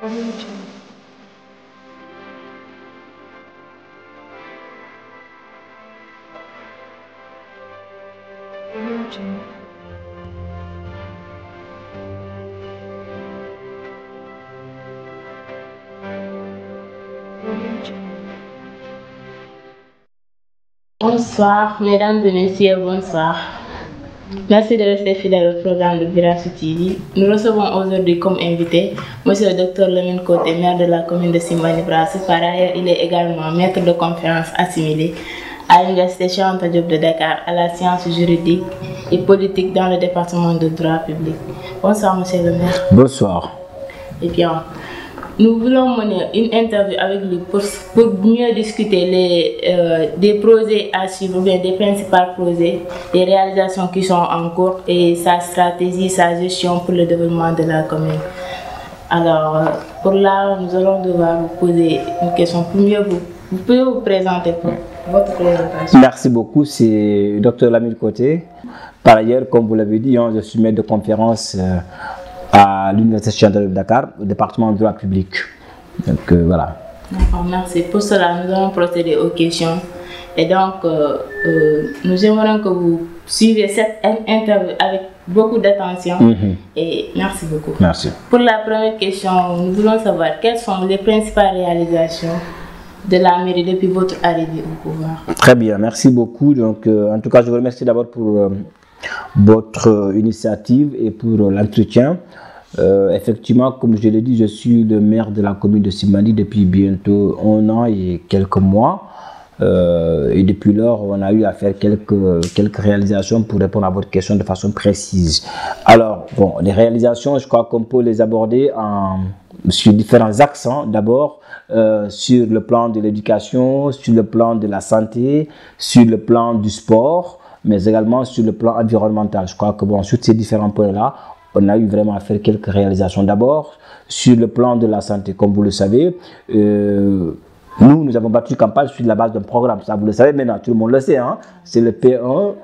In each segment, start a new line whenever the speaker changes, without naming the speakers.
Bonsoir, mesdames et messieurs, bonsoir. Merci de rester fidèle au programme de Virasou TV. Nous recevons aujourd'hui comme invité M. le Dr Lamine Koté, maire de la commune de Simbandi Brassou. Par ailleurs, il est également maître de conférence assimilé à l'Université Cheikh Anta Diop de Dakar, à la science juridique et politique dans le département de droit public. Bonsoir, M. le maire.
Bonsoir.
Eh bien, nous voulons mener une interview avec lui pour mieux discuter des projets à suivre, bien des principaux projets, des réalisations qui sont en cours et sa stratégie, sa gestion pour le développement de la commune. Alors, pour là, nous allons devoir vous poser une question. Pour mieux vous pouvez vous présenter pour votre présentation.
Merci beaucoup, c'est Dr Lamine Koté. Par ailleurs, comme vous l'avez dit, je suis maître de conférence à l'Université Cheikh Anta Diop de Dakar, au département de droit public. Donc voilà.
D'accord, merci. Pour cela, nous allons procéder aux questions. Et donc, nous aimerions que vous suiviez cette interview avec beaucoup d'attention. Et merci beaucoup.
Merci.
Pour la première question, nous voulons savoir quelles sont les principales réalisations de la mairie depuis votre arrivée au pouvoir.
Très bien, merci beaucoup. Donc, en tout cas, je vous remercie d'abord pour votre initiative et pour l'entretien. Effectivement, comme je l'ai dit, je suis le maire de la commune de Simbandi depuis bientôt 1 an et quelques mois. Et depuis lors, on a eu à faire quelques réalisations pour répondre à votre question de façon précise. Alors, bon, les réalisations, je crois qu'on peut les aborder sur différents axes. D'abord, sur le plan de l'éducation, sur le plan de la santé, sur le plan du sport, mais également sur le plan environnemental. Je crois que bon, sur ces différents points-là, on a eu vraiment à faire quelques réalisations. D'abord, sur le plan de la santé, comme vous le savez, nous avons battu campagne sur la base d'un programme. Ça, vous le savez maintenant, tout le monde le sait. C'est le P1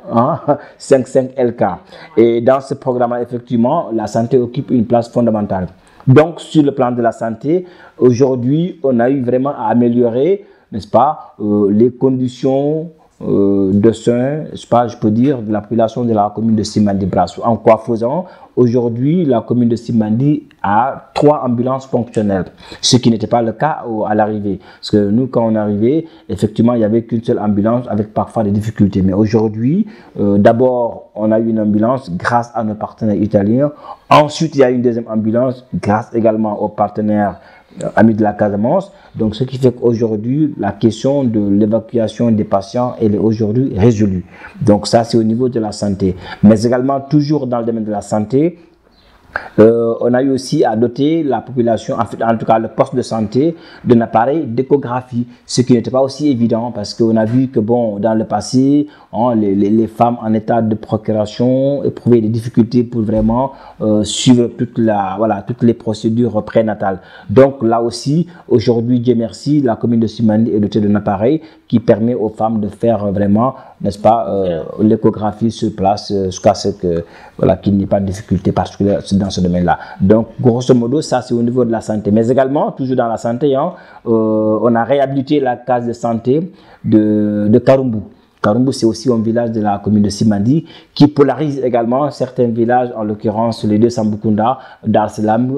55LK. Et dans ce programme-là, effectivement, la santé occupe une place fondamentale. Donc, sur le plan de la santé, aujourd'hui, on a eu vraiment à améliorer, n'est-ce pas, les conditions de soins, je peux dire, de la population de la commune de Simbandi Brassou. En quoi faisant, aujourd'hui, la commune de Simbandi a 3 ambulances fonctionnelles, ce qui n'était pas le cas à l'arrivée. Parce que nous, quand on est arrivé, effectivement, il n'y avait qu'une seule ambulance avec parfois des difficultés. Mais aujourd'hui, d'abord, on a eu une ambulance grâce à nos partenaires italiens. Ensuite, il y a une deuxième ambulance grâce également aux partenaires amis de la Casamance. Donc, ce qui fait qu'aujourd'hui, la question de l'évacuation des patients, elle est aujourd'hui résolue. Donc, ça, c'est au niveau de la santé. Mais également, toujours dans le domaine de la santé, on a eu aussi à doter la population, en tout cas le poste de santé, d'un appareil d'échographie, ce qui n'était pas aussi évident parce qu'on a vu que bon, dans le passé, les femmes en état de procuration éprouvaient des difficultés pour vraiment suivre toutes les procédures prénatales. Donc là aussi, aujourd'hui, Dieu merci, la commune de Simbandi est dotée d'un appareil qui permet aux femmes de faire vraiment, n'est-ce pas, l'échographie sur place, jusqu'à ce que qu'il n'y ait pas de difficulté particulière dans ce domaine-là. Donc, grosso modo, ça c'est au niveau de la santé. Mais également, toujours dans la santé, on a réhabilité la case de santé de Karumbu. Karumbu, c'est aussi un village de la commune de Simbandi qui polarise également certains villages, en l'occurrence les deux Sambukunda, Darselam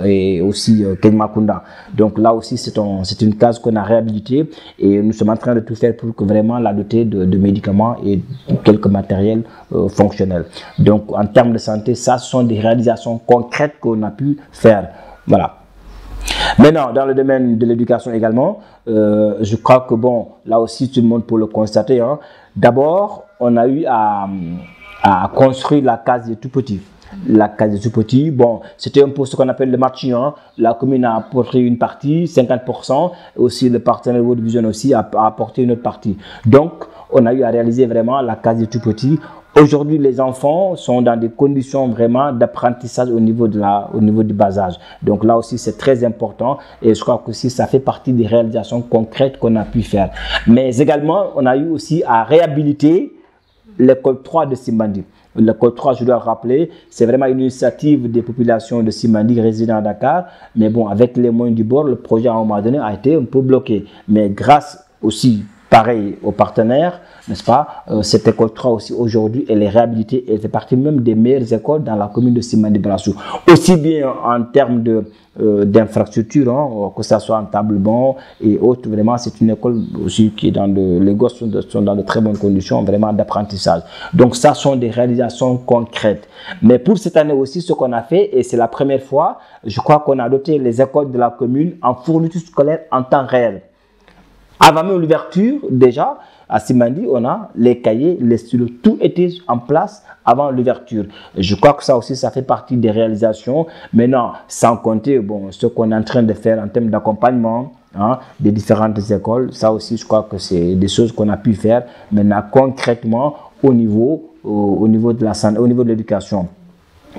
et aussi Kenmakunda. Donc là aussi, c'est une case qu'on a réhabilitée et nous sommes en train de tout faire pour que vraiment la doter de médicaments et de quelques matériels fonctionnels. Donc en termes de santé, ça, ce sont des réalisations concrètes qu'on a pu faire. Voilà. Maintenant, dans le domaine de l'éducation également, je crois que bon, là aussi tout le monde peut le constater. D'abord, on a eu à construire la case des tout-petits. La case des tout-petits, bon, c'était un peu ce qu'on appelle le marché. La commune a apporté une partie, 50%, et aussi le partenaire World Vision aussi a apporté une autre partie. Donc, on a eu à réaliser vraiment la case des tout-petits. Aujourd'hui, les enfants sont dans des conditions vraiment d'apprentissage au niveau du bas âge. Donc là aussi, c'est très important et je crois que aussi, ça fait partie des réalisations concrètes qu'on a pu faire. Mais également, on a eu aussi à réhabiliter l'école 3 de Simbandi. L'école 3, je dois le rappeler, c'est vraiment une initiative des populations de Simandi résidant à Dakar. Mais bon, avec les moyens du bord, le projet à un moment donné a été un peu bloqué. Mais grâce aussi, pareil, aux partenaires, n'est-ce pas, cette école 3 aussi aujourd'hui, elle est réhabilitée. Elle fait partie même des meilleures écoles dans la commune de Simandi Brassou. Aussi bien en termes d'infrastructures, hein, que ce soit en table-banc et autres. Vraiment, c'est une école aussi qui est dans les gosses sont dans de très bonnes conditions, vraiment d'apprentissage. Donc, ça sont des réalisations concrètes. Mais pour cette année aussi, ce qu'on a fait, et c'est la première fois, je crois qu'on a doté les écoles de la commune en fourniture scolaire en temps réel. Avant même l'ouverture, déjà, à Simandi, on a les cahiers, les stylos, tout était en place avant l'ouverture. Je crois que ça aussi, ça fait partie des réalisations. Maintenant, sans compter bon, ce qu'on est en train de faire en termes d'accompagnement, hein, des différentes écoles, ça aussi, je crois que c'est des choses qu'on a pu faire maintenant concrètement au niveau de la santé, au niveau de l'éducation.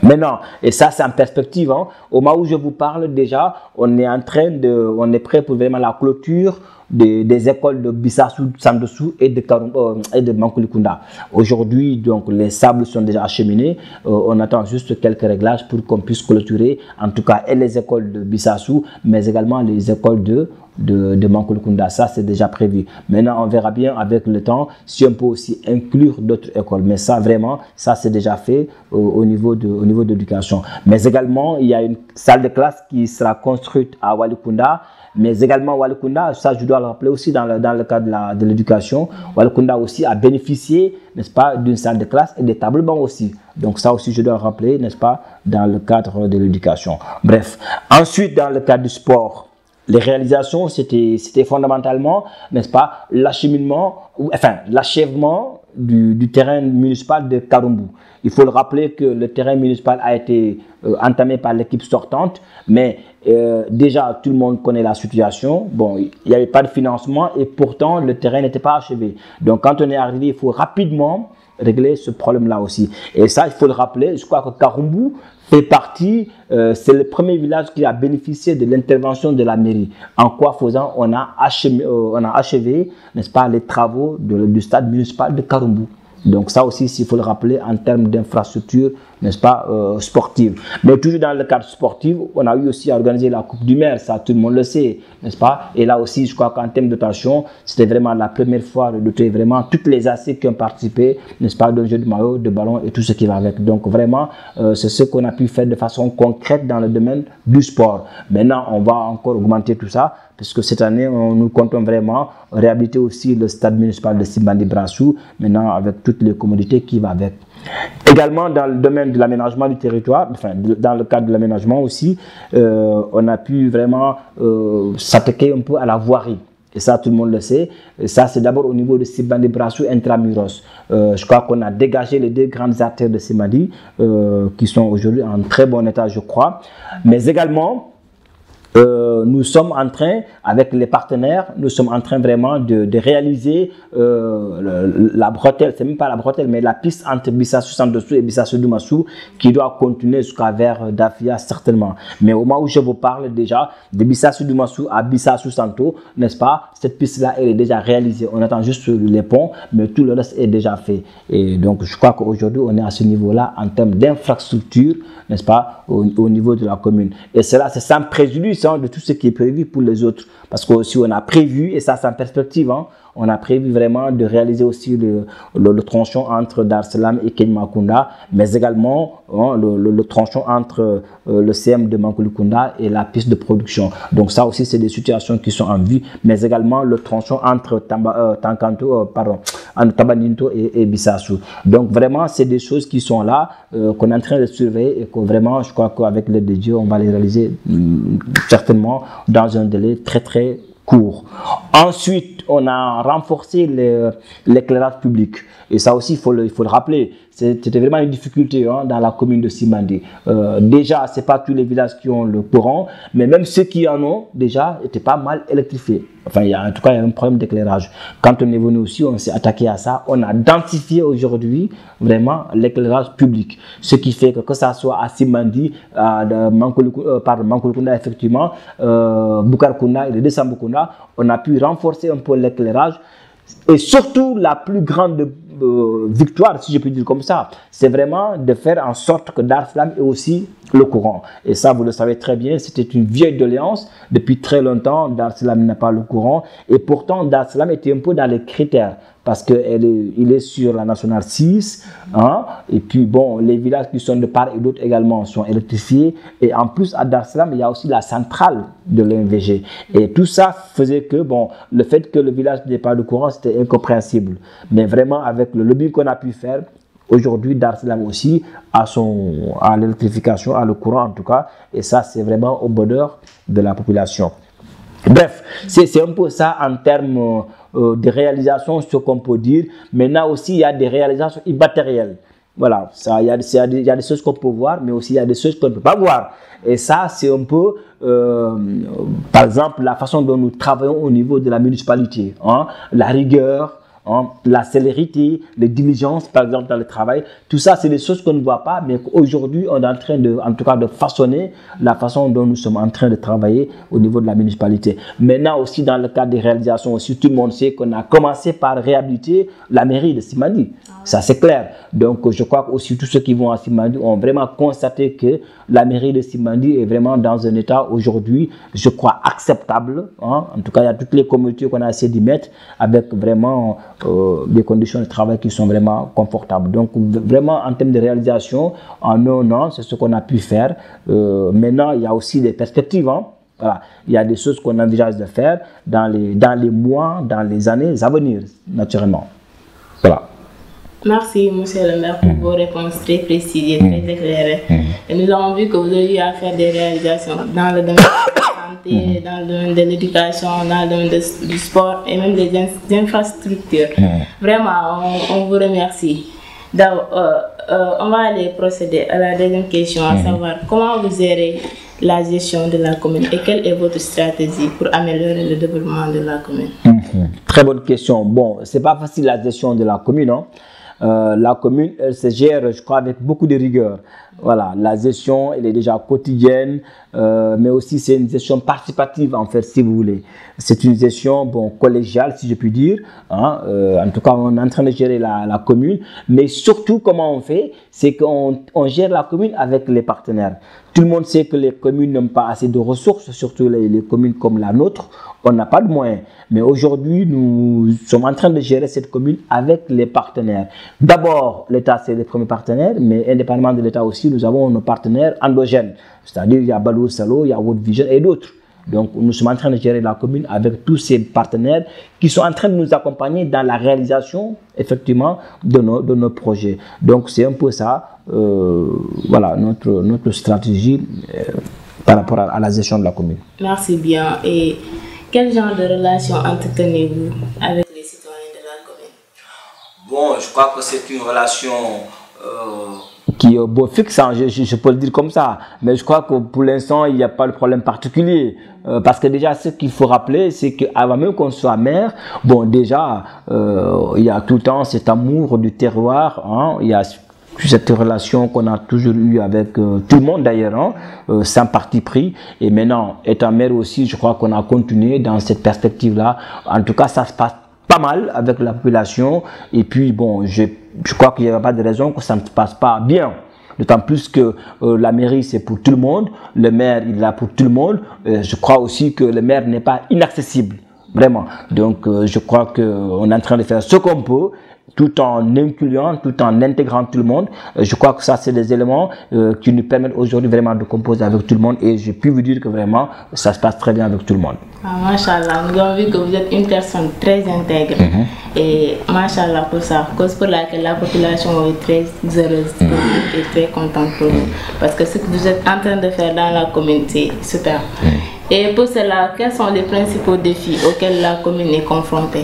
Maintenant, et ça c'est en perspective, hein, au moment où je vous parle déjà, on est prêt pour vraiment la clôture des écoles de Bissassou, Sandossou et de Mankulikunda. Aujourd'hui, donc, les sables sont déjà acheminés. On attend juste quelques réglages pour qu'on puisse clôturer, en tout cas, et les écoles de Bissassou, mais également les écoles de Mankulikunda. Ça, c'est déjà prévu. Maintenant, on verra bien avec le temps si on peut aussi inclure d'autres écoles. Mais ça, vraiment, ça, c'est déjà fait au niveau de l'éducation. Mais également, il y a une salle de classe qui sera construite à Walikunda. Mais également, Walikunda, ça je dois le rappeler aussi dans le cadre de l'éducation, Walikunda aussi a bénéficié, n'est-ce pas, d'une salle de classe et des tables bancs aussi. Donc ça aussi je dois le rappeler, n'est-ce pas, dans le cadre de l'éducation. Bref, ensuite dans le cadre du sport, les réalisations, c'était fondamentalement, n'est-ce pas, l'acheminement, enfin l'achèvement du terrain municipal de Karumbu. Il faut le rappeler que le terrain municipal a été entamé par l'équipe sortante, mais déjà tout le monde connaît la situation. Bon, il n'y avait pas de financement et pourtant le terrain n'était pas achevé. Donc quand on est arrivé, il faut rapidement régler ce problème-là aussi. Et ça, il faut le rappeler, je crois que Karumbu fait partie, c'est le premier village qui a bénéficié de l'intervention de la mairie. En quoi faisant, on a achevé, n'est-ce pas, les travaux du stade municipal de Karumbu. Donc ça aussi, il faut le rappeler en termes d'infrastructure, n'est-ce pas, sportive. Mais toujours dans le cadre sportif, on a eu aussi à organiser la Coupe du Maire, ça tout le monde le sait, n'est-ce pas. Et là aussi, je crois qu'en termes de dotation, c'était vraiment la première fois de doter vraiment toutes les AC qui ont participé, n'est-ce pas, d'un jeu de maillot, de ballon et tout ce qui va avec. Donc vraiment, c'est ce qu'on a pu faire de façon concrète dans le domaine du sport. Maintenant, on va encore augmenter tout ça, puisque cette année, nous comptons vraiment réhabiliter aussi le stade municipal de Simandi Brassou, maintenant avec toutes les commodités qui vont avec. Également dans le domaine de l'aménagement du territoire, enfin dans le cadre de l'aménagement aussi, on a pu vraiment s'attaquer un peu à la voirie. Et ça, tout le monde le sait. Et ça, c'est d'abord au niveau de Simandi Brassou intramuros. Je crois qu'on a dégagé les deux grandes artères de Simandi qui sont aujourd'hui en très bon état, je crois. Mais également, nous sommes en train, avec les partenaires, nous sommes en train vraiment de réaliser la bretelle, c'est même pas la bretelle, mais la piste entre Bissassou Sandossou et Bissassou Doumassou qui doit continuer jusqu'à vers Dafia certainement. Mais au moment où je vous parle déjà de Bissassou Doumassou à Bissassou Santo, n'est-ce pas, cette piste-là, elle est déjà réalisée. On attend juste les ponts, mais tout le reste est déjà fait. Et donc, je crois qu'aujourd'hui, on est à ce niveau-là en termes d'infrastructure, n'est-ce pas, au niveau de la commune. Et cela, c'est sans préjudice de tout ce qui est prévu pour les autres. Parce que aussi on a prévu, et ça c'est en perspective, hein, on a prévu vraiment de réaliser aussi le tronçon entre Dar Salam et Kenmakunda, mais également hein, le tronçon entre le CM de Mankulikunda et la piste de production. Donc ça aussi c'est des situations qui sont en vue, mais également le tronçon entre Tabandinto et Bissassou. Donc vraiment c'est des choses qui sont là, qu'on est en train de surveiller et que vraiment je crois qu'avec l'aide de Dieu on va les réaliser certainement dans un délai très court. Ensuite, on a renforcé l'éclairage public. Et ça aussi, il faut le rappeler. C'était vraiment une difficulté hein, dans la commune de Simandi. Déjà, ce n'est pas tous les villages qui ont le courant, mais même ceux qui en ont, déjà, étaient pas mal électrifiés. Enfin, en tout cas, il y a un problème d'éclairage. Quand on est venu aussi, on s'est attaqué à ça. On a densifié aujourd'hui vraiment l'éclairage public. Ce qui fait que ça soit à Simandi, Mankulikunda, effectivement, Bukarkunda et le Desambukunda, on a pu renforcer un peu l'éclairage. Et surtout, la plus grande victoire, si je puis dire comme ça. C'est vraiment de faire en sorte que Dar es Salaam ait aussi le courant. Et ça, vous le savez très bien, c'était une vieille doléance. Depuis très longtemps, Dar es Salaam n'a pas le courant. Et pourtant, Dar es Salaam était un peu dans les critères. Parce qu'il est sur la nationale 6, hein, et puis bon, les villages qui sont de part et d'autre également sont électrifiés, et en plus à Dar es Salaam, il y a aussi la centrale de l'OMVG, et tout ça faisait que, bon, le fait que le village n'ait pas de courant, c'était incompréhensible, mais vraiment avec le lobby qu'on a pu faire, aujourd'hui Dar es Salaam aussi a l'électrification, a le courant en tout cas, et ça c'est vraiment au bonheur de la population. Bref, c'est un peu ça en termes de réalisation, ce qu'on peut dire. Maintenant aussi, il y a des réalisations immatérielles. Voilà, il y a des choses qu'on peut voir, mais aussi il y a des choses qu'on ne peut pas voir. Et ça, c'est un peu, par exemple, la façon dont nous travaillons au niveau de la municipalité, hein, la rigueur, hein, la célérité, les diligences, par exemple, dans le travail. Tout ça, c'est des choses qu'on ne voit pas, mais qu'aujourd'hui, on est en train de, en tout cas, de façonner la façon dont nous sommes en train de travailler au niveau de la municipalité. Maintenant aussi, dans le cadre des réalisations, aussi, tout le monde sait qu'on a commencé par réhabiliter la mairie de Simandy. Ça, c'est clair. Donc, je crois que aussi tous ceux qui vont à Simandy ont vraiment constaté que la mairie de Simandy est vraiment dans un état aujourd'hui, je crois, acceptable. Hein. En tout cas, il y a toutes les communautés qu'on a essayé d'y mettre avec vraiment des conditions de travail qui sont vraiment confortables. Donc, vraiment, en termes de réalisation, en un an, c'est ce qu'on a pu faire. Maintenant, il y a aussi des perspectives. Hein. Voilà. Il y a des choses qu'on envisage de faire dans les mois, dans les années à venir, naturellement. Voilà.
Merci, monsieur le maire, pour vos réponses très précises et très éclairées. Et nous avons vu que vous avez eu à faire des réalisations dans le domaine de la santé, dans le domaine de l'éducation, dans le domaine du sport et même des infrastructures. Vraiment, on vous remercie. On va aller procéder à la deuxième question, à savoir comment vous gérez la gestion de la commune et quelle est votre stratégie pour améliorer le développement de la commune?
Très bonne question. Bon, c'est pas facile la gestion de la commune, hein. La commune, elle se gère, je crois, avec beaucoup de rigueur. Voilà, la gestion, elle est déjà quotidienne, mais aussi c'est une gestion participative, en fait, si vous voulez. C'est une gestion, bon, collégiale, si je puis dire. Hein. En tout cas, on est en train de gérer la commune, mais surtout, comment on fait, c'est qu'on gère la commune avec les partenaires. Tout le monde sait que les communes n'ont pas assez de ressources, surtout les communes comme la nôtre. On n'a pas de moyens. Mais aujourd'hui, nous sommes en train de gérer cette commune avec les partenaires. D'abord, l'État, c'est le premier partenaire, mais indépendamment de l'État aussi, nous avons nos partenaires endogènes. C'est-à-dire, il y a Balou Salo, il y a World Vision et d'autres. Donc, nous sommes en train de gérer la commune avec tous ces partenaires qui sont en train de nous accompagner dans la réalisation, effectivement, de nos projets. Donc, c'est un peu ça, voilà, notre stratégie par rapport à la gestion de la commune.
Merci bien. Et quel genre de relation entretenez-vous avec les citoyens de la commune?
Bon, je crois que c'est une relation qui est beau fixe, hein, je peux le dire comme ça, mais je crois que pour l'instant, il n'y a pas de problème particulier. Parce que déjà, ce qu'il faut rappeler, c'est qu'avant même qu'on soit maire, bon, déjà, il y a tout le temps cet amour du terroir, hein, il y a cette relation qu'on a toujours eue avec tout le monde d'ailleurs, hein, sans parti pris. Et maintenant, étant maire aussi, je crois qu'on a continué dans cette perspective-là. En tout cas, ça se passe pas mal avec la population. Et puis, bon, je crois qu'il n'y a pas de raison que ça ne se passe pas bien. D'autant plus que la mairie, c'est pour tout le monde. Le maire, il est là pour tout le monde. Je crois aussi que le maire n'est pas inaccessible. Vraiment. Donc, je crois qu'on est en train de faire ce qu'on peut, tout en incluant, tout en intégrant tout le monde. Je crois que ça, c'est des éléments qui nous permettent aujourd'hui vraiment de composer avec tout le monde. Et je puis vous dire que vraiment, ça se passe très bien avec tout le monde.
Ah, Machallah, nous avons vu que vous êtes une personne très intègre. Et Machallah pour ça, cause pour laquelle la population est très heureuse et très contente pour vous. Parce que ce que vous êtes en train de faire dans la commune, c'est super. Et pour cela, quels sont les principaux défis auxquels la commune est confrontée?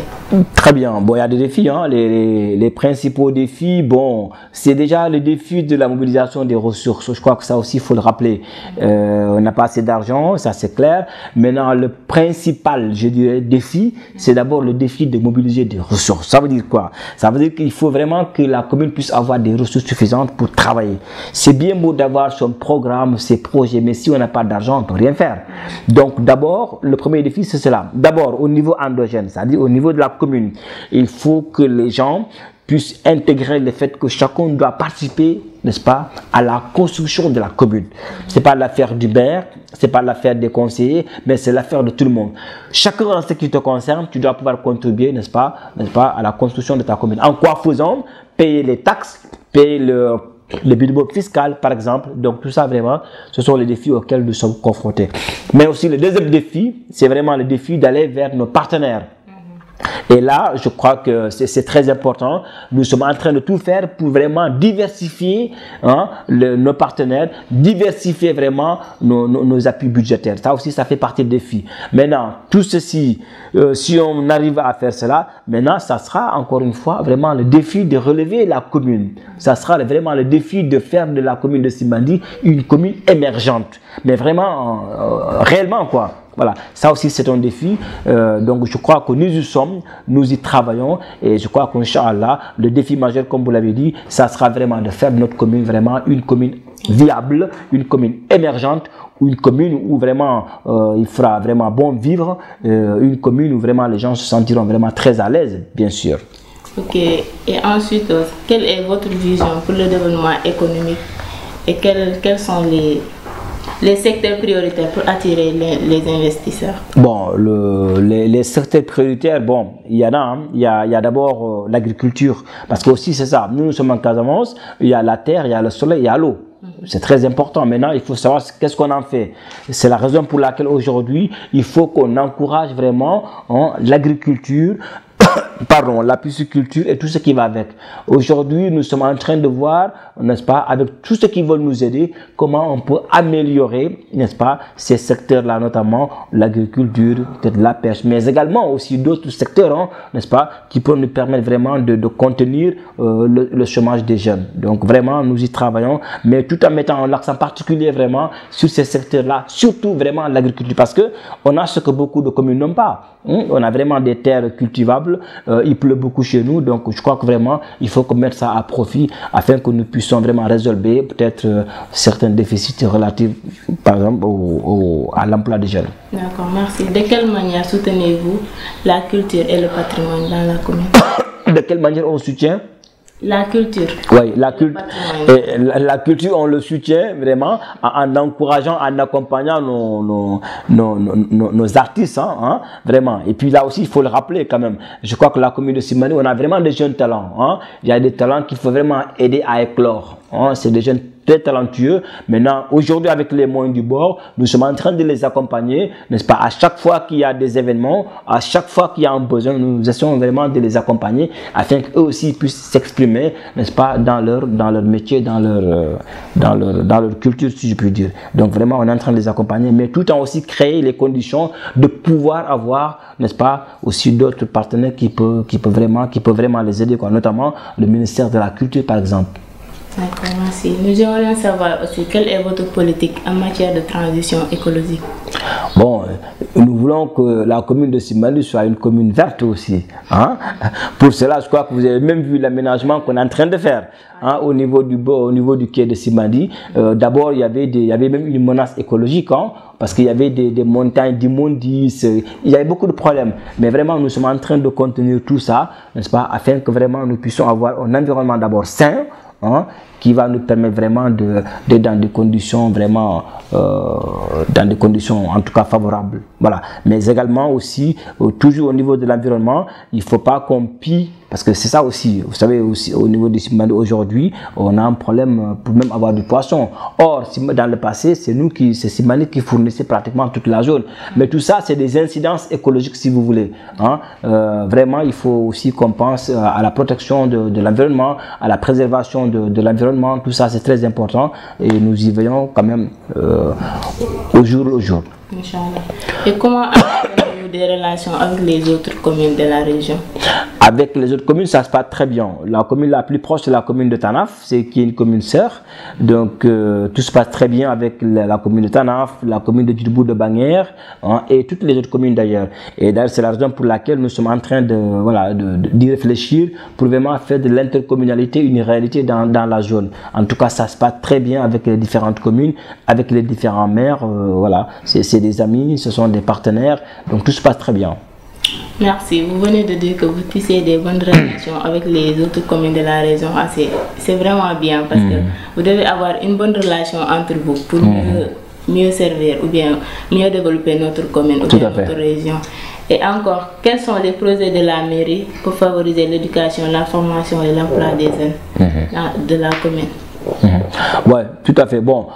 Très bien. Bon, il y a des défis. Hein. Les principaux défis, bon, c'est déjà le défi de la mobilisation des ressources. Je crois que ça aussi, il faut le rappeler. On n'a pas assez d'argent, ça c'est clair. Maintenant, le principal, je dirais, défi, c'est d'abord le défi de mobiliser des ressources. Ça veut dire quoi? Ça veut dire qu'il faut vraiment que la commune puisse avoir des ressources suffisantes pour travailler. C'est bien beau d'avoir son programme, ses projets, mais si on n'a pas d'argent, on ne peut rien faire. Donc, d'abord, le premier défi, c'est cela. D'abord, au niveau endogène, c'est-à-dire au niveau de la commune, il faut que les gens puisse intégrer le fait que chacun doit participer, n'est-ce pas, à la construction de la commune. C'est pas l'affaire du maire, c'est pas l'affaire des conseillers, mais c'est l'affaire de tout le monde. Chacun en ce qui te concerne, tu dois pouvoir contribuer, n'est-ce pas, à la construction de ta commune. En quoi faisant? Payer les taxes, payer le budget fiscal, par exemple. Donc tout ça, vraiment, ce sont les défis auxquels nous sommes confrontés. Mais aussi le deuxième défi, c'est vraiment le défi d'aller vers nos partenaires. Et là, je crois que c'est très important. Nous sommes en train de tout faire pour vraiment diversifier nos partenaires, diversifier vraiment nos appuis budgétaires. Ça aussi, ça fait partie des défis. Maintenant, tout ceci, si on arrive à faire cela, maintenant, ça sera encore une fois vraiment le défi de relever la commune. Ça sera vraiment le défi de faire de la commune de Simbandi une commune émergente. Mais vraiment, réellement, quoi. Voilà, ça aussi c'est un défi, donc je crois que nous y sommes, nous y travaillons et je crois qu'Inch'Allah, le défi majeur comme vous l'avez dit, ça sera vraiment de faire de notre commune vraiment une commune viable, une commune émergente, une commune où vraiment il fera vraiment bon vivre, une commune où vraiment les gens se sentiront vraiment très à l'aise, bien sûr.
Ok, et ensuite, quelle est votre vision pour le développement économique et quels sont les secteurs prioritaires pour attirer les investisseurs?
Bon, les secteurs prioritaires, bon, il y en a, hein. Il y a d'abord l'agriculture, parce que aussi c'est ça, nous sommes en Casamance, il y a la terre, il y a le soleil, il y a l'eau. C'est très important. Maintenant, il faut savoir qu'est-ce qu'on en fait. C'est la raison pour laquelle aujourd'hui, il faut qu'on encourage vraiment l'agriculture, pardon, la pisciculture et tout ce qui va avec. Aujourd'hui, nous sommes en train de voir, n'est-ce pas, avec tout ce qui veut nous aider, comment on peut améliorer, n'est-ce pas, ces secteurs-là, notamment l'agriculture, peut-être la pêche, mais également aussi d'autres secteurs, hein, n'est-ce pas, qui peuvent nous permettre vraiment de contenir le chômage des jeunes. Donc vraiment, nous y travaillons, mais tout en mettant l'accent particulier vraiment sur ces secteurs-là, surtout vraiment l'agriculture, parce que on a ce que beaucoup de communes n'ont pas. On a vraiment des terres cultivables, il pleut beaucoup chez nous, donc je crois que vraiment il faut qu'on mette ça à profit afin que nous puissions vraiment résolver peut-être certains déficits relatifs par exemple à l'emploi des jeunes.
D'accord, merci. De quelle manière soutenez-vous la culture et le patrimoine dans la commune?
De quelle manière on soutient
la culture?
Oui, la culture, on le soutient vraiment en encourageant, en accompagnant nos artistes, hein, vraiment. Et puis là aussi, il faut le rappeler quand même. Je crois que la commune de Simbandi, on a vraiment des jeunes talents. Hein. Il y a des talents qu'il faut vraiment aider à éclore. Hein. C'est des jeunes très talentueux. Maintenant, aujourd'hui, avec les moyens du bord, nous sommes en train de les accompagner, n'est-ce pas? À chaque fois qu'il y a des événements, à chaque fois qu'il y a un besoin, nous essayons vraiment de les accompagner afin qu'eux aussi puissent s'exprimer, n'est-ce pas, dans leur métier, dans leur culture, si je puis dire. Donc vraiment, on est en train de les accompagner, mais tout en aussi créer les conditions de pouvoir avoir, n'est-ce pas, aussi d'autres partenaires qui peuvent vraiment les aider, quoi, notamment le ministère de la Culture, par exemple.
D'accord, merci. Nous aimerions savoir aussi quelle est votre politique en matière de transition écologique.
Bon, nous voulons que la commune de Simbandi soit une commune verte aussi. Hein? Pour cela, je crois que vous avez même vu l'aménagement qu'on est en train de faire hein, au niveau du quai de Simbandi. D'abord, il y avait même une menace écologique. Hein? Parce qu'il y avait des montagnes d'immondices, il y avait beaucoup de problèmes. Mais vraiment, nous sommes en train de contenir tout ça, n'est-ce pas, afin que vraiment nous puissions avoir un environnement d'abord sain, hein, qui va nous permettre vraiment d'être dans des conditions vraiment, dans des conditions en tout cas favorables. Voilà. Mais également aussi, toujours au niveau de l'environnement, il ne faut pas qu'on pille, parce que c'est ça aussi, vous savez, aussi au niveau du Simbandi aujourd'hui, on a un problème pour même avoir du poisson. Or, dans le passé, c'est Simbandi qui fournissait pratiquement toute la zone. Mais tout ça, c'est des incidences écologiques, si vous voulez. Hein. Vraiment, il faut aussi qu'on pense à la protection de l'environnement, à la préservation de l'environnement. Tout ça, c'est très important et nous y veillons quand même au jour le jour.
Inch'Allah. Et comment avez-vous des relations avec les autres communes de la région?
Avec les autres communes, ça se passe très bien. La commune la plus proche, c'est la commune de Tanaf, qui est une commune sœur. Donc, tout se passe très bien avec la commune de Tanaf, la commune de Djibou de Banguère, hein, et toutes les autres communes d'ailleurs. Et d'ailleurs, c'est la raison pour laquelle nous sommes en train d'y réfléchir pour vraiment faire de l'intercommunalité une réalité dans la zone. En tout cas, ça se passe très bien avec les différentes communes, avec les différents maires. Voilà, c'est des amis, ce sont des partenaires. Donc, tout se passe très bien.
Merci. Vous venez de dire que vous tissez des bonnes relations avec les autres communes de la région. C'est vraiment bien parce que vous devez avoir une bonne relation entre vous pour mieux servir ou bien mieux développer notre commune ou bien notre région. Et encore, quels sont les projets de la mairie pour favoriser l'éducation, la formation et l'emploi des jeunes de la commune?
Oui, tout à fait. Bon,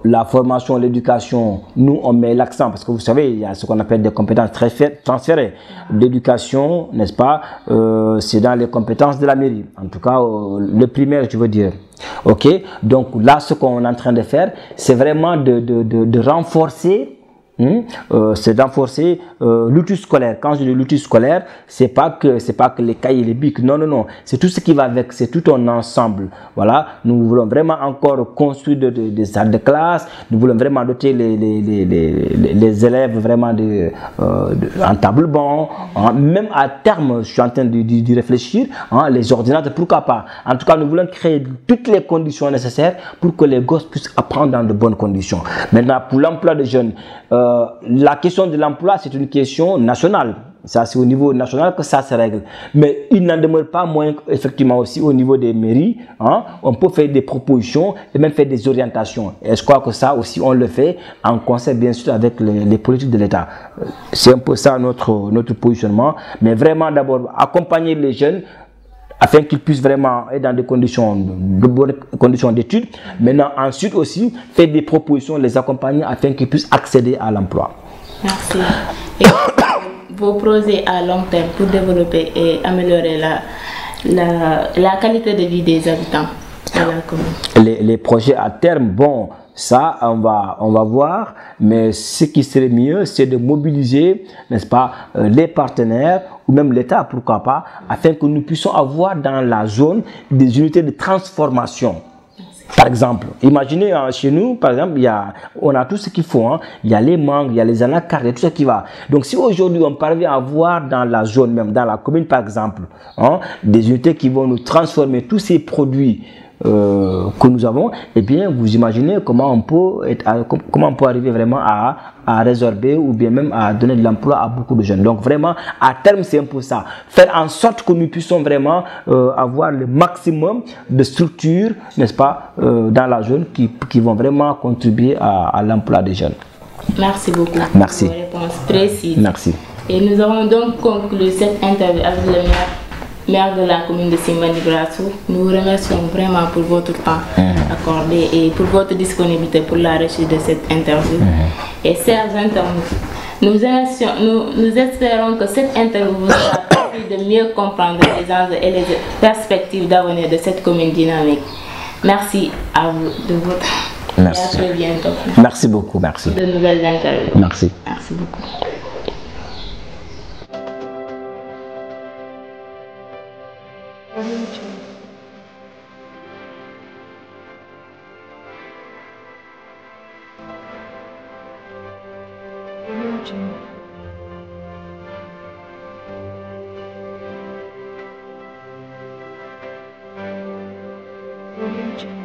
la formation, l'éducation, nous, on met l'accent parce que vous savez, il y a ce qu'on appelle des compétences transférées. L'éducation, n'est-ce pas, c'est dans les compétences de la mairie. En tout cas, le primaire, je veux dire. OK? Donc là, ce qu'on est en train de faire, c'est vraiment de renforcer. C'est d'enforcer l'outil scolaire. Quand je dis l'outil scolaire, c'est pas que les cahiers et les bics. Non, non, non. C'est tout ce qui va avec. C'est tout un ensemble. Voilà. Nous voulons vraiment encore construire des salles de classe. Nous voulons vraiment doter les élèves vraiment en table banc. Même à terme, je suis en train d'y réfléchir. Les ordinateurs, pourquoi pas. En tout cas, nous voulons créer toutes les conditions nécessaires pour que les gosses puissent apprendre dans de bonnes conditions. Maintenant, pour l'emploi des jeunes, la question de l'emploi, c'est une question nationale. Ça, c'est au niveau national que ça se règle. Mais il n'en demeure pas moins, effectivement, aussi au niveau des mairies. On peut faire des propositions et même faire des orientations. Et je crois que ça aussi, on le fait en concert, bien sûr, avec les politiques de l'État. C'est un peu ça notre positionnement. Mais vraiment, d'abord, accompagner les jeunes afin qu'ils puissent vraiment être dans des conditions, de bonnes conditions d'études. Maintenant, ensuite aussi, faire des propositions, les accompagner afin qu'ils puissent accéder à l'emploi.
Merci. Et vos projets à long terme pour développer et améliorer la qualité de vie des habitants de la commune?
Les projets à terme, bon, ça, on va voir, mais ce qui serait mieux, c'est de mobiliser, n'est-ce pas, les partenaires ou même l'État, pourquoi pas, afin que nous puissions avoir dans la zone des unités de transformation. Par exemple, imaginez chez nous, par exemple, on a tout ce qu'il faut. Il y a les mangues, il y a les anacards, il y a tout ce qui va. Donc, si aujourd'hui on parvient à avoir dans la zone, même dans la commune, par exemple, des unités qui vont nous transformer tous ces produits que nous avons, eh bien, vous imaginez comment on peut arriver vraiment à résorber ou bien même à donner de l'emploi à beaucoup de jeunes. Donc vraiment, à terme, c'est un peu ça. Faire en sorte que nous puissions vraiment avoir le maximum de structures, n'est-ce pas, dans la zone qui vont vraiment contribuer à l'emploi des jeunes.
Merci beaucoup.
Merci.
Pour vos réponses précises.
Merci.
Et nous avons donc conclu cette interview avec le maire de la commune de Simbandi Grassou. Nous vous remercions vraiment pour votre temps accordé et pour votre disponibilité pour la recherche de cette interview. Et chers internautes, nous espérons que cette interview vous a permis de mieux comprendre les enjeux et les perspectives d'avenir de cette commune dynamique. Merci à vous de votre...
Merci.
Et à très bientôt.
Merci beaucoup. Merci.
De nouvelles interviews.
Merci.
Merci beaucoup.
Religion.